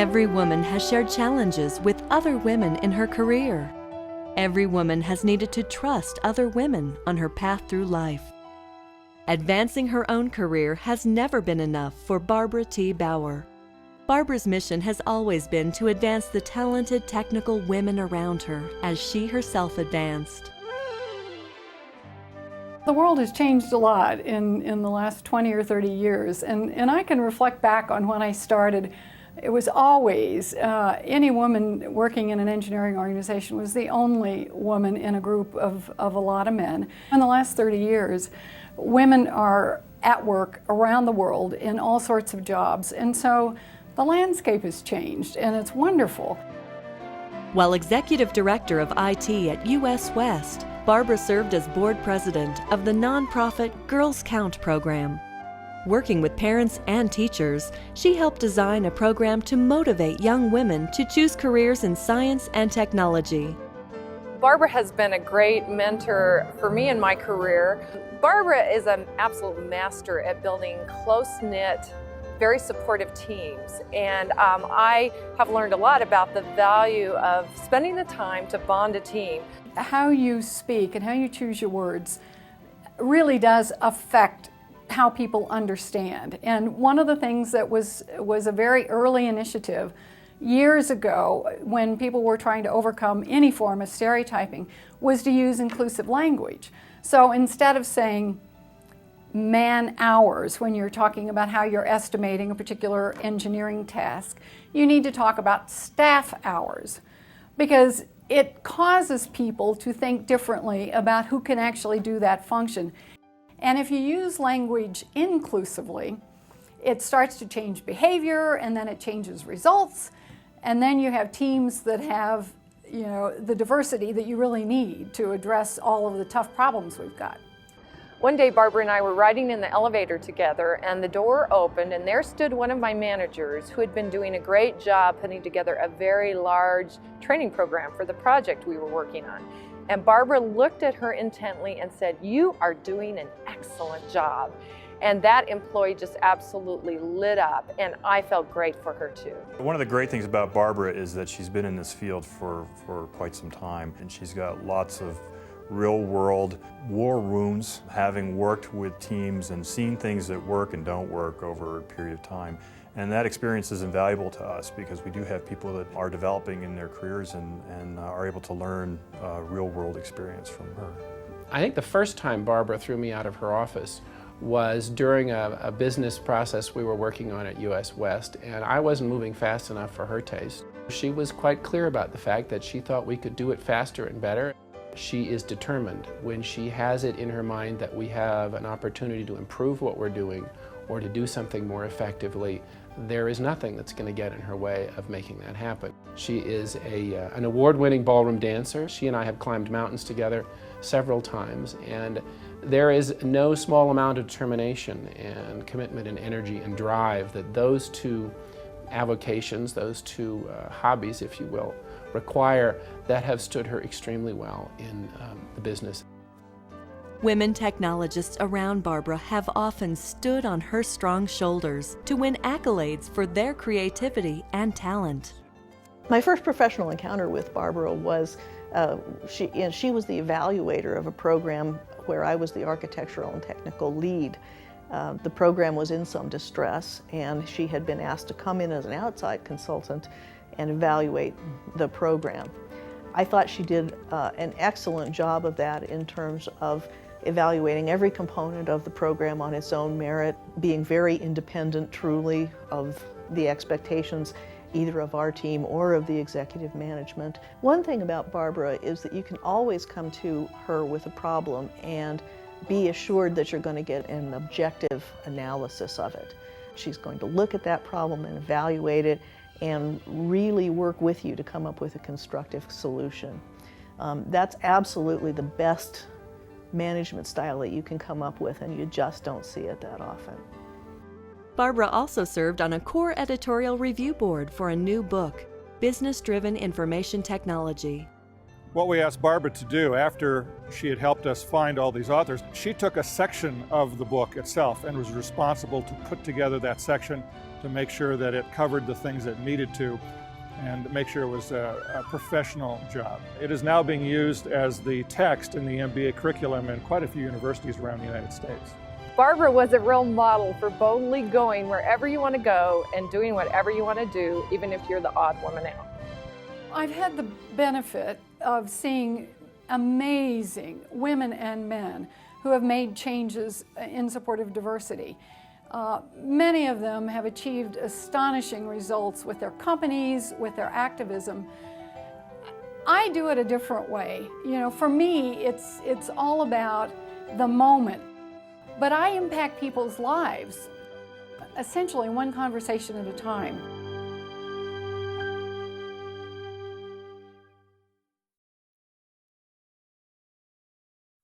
Every woman has shared challenges with other women in her career. Every woman has needed to trust other women on her path through life. Advancing her own career has never been enough for Barbara T. Bauer. Barbara's mission has always been to advance the talented technical women around her as she herself advanced. The world has changed a lot in the last 20 or 30 years, and I can reflect back on when I started. It was always, any woman working in an engineering organization was the only woman in a group of a lot of men. In the last 30 years, women are at work around the world in all sorts of jobs, and so the landscape has changed, and it's wonderful. While Executive Director of IT at US West, Barbara served as Board President of the nonprofit Girls Count program. Working with parents and teachers, she helped design a program to motivate young women to choose careers in science and technology. Barbara has been a great mentor for me in my career. Barbara is an absolute master at building close-knit, very supportive teams, and I have learned a lot about the value of spending the time to bond a team. How you speak and how you choose your words really does affect how people understand. And one of the things that was a very early initiative years ago when people were trying to overcome any form of stereotyping was to use inclusive language. So instead of saying man hours when you're talking about how you're estimating a particular engineering task, you need to talk about staff hours, because it causes people to think differently about who can actually do that function. And if you use language inclusively, it starts to change behavior, and then it changes results, and then you have teams that have, the diversity that you really need to address all of the tough problems we've got. One day, Barbara and I were riding in the elevator together, and the door opened, and there stood one of my managers who had been doing a great job putting together a very large training program for the project we were working on. And Barbara looked at her intently and said, "You are doing an excellent job." And that employee just absolutely lit up, and I felt great for her too. One of the great things about Barbara is that she's been in this field for quite some time, and she's got lots of real-world war wounds, having worked with teams and seen things that work and don't work over a period of time. And that experience is invaluable to us because we do have people that are developing in their careers and are able to learn real-world experience from her. I think the first time Barbara threw me out of her office was during a business process we were working on at US West, and I wasn't moving fast enough for her taste. She was quite clear about the fact that she thought we could do it faster and better. She is determined when she has it in her mind that we have an opportunity to improve what we're doing or to do something more effectively. There is nothing that's going to get in her way of making that happen. She is an award-winning ballroom dancer. She and I have climbed mountains together several times, and there is no small amount of determination and commitment and energy and drive that those two avocations, those two hobbies, if you will, require, that have stood her extremely well in the business. Women technologists around Barbara have often stood on her strong shoulders to win accolades for their creativity and talent. My first professional encounter with Barbara was, she was the evaluator of a program where I was the architectural and technical lead. The program was in some distress, and she had been asked to come in as an outside consultant and evaluate the program. I thought she did an excellent job of that in terms of evaluating every component of the program on its own merit, being very independent truly of the expectations either of our team or of the executive management. One thing about Barbara is that you can always come to her with a problem and be assured that you're going to get an objective analysis of it. She's going to look at that problem and evaluate it and really work with you to come up with a constructive solution. That's absolutely the best management style that you can come up with, and you just don't see it that often. Barbara also served on a core editorial review board for a new book, Business-Driven Information Technology. What we asked Barbara to do after she had helped us find all these authors, she took a section of the book itself and was responsible to put together that section to make sure that it covered the things it needed to and make sure it was a professional job. It is now being used as the text in the MBA curriculum in quite a few universities around the United States. Barbara was a real model for boldly going wherever you want to go and doing whatever you want to do, even if you're the odd woman out. I've had the benefit of seeing amazing women and men who have made changes in support of diversity. Many of them have achieved astonishing results with their companies, with their activism. I do it a different way. You know, for me, it's all about the moment. But I impact people's lives, essentially one conversation at a time.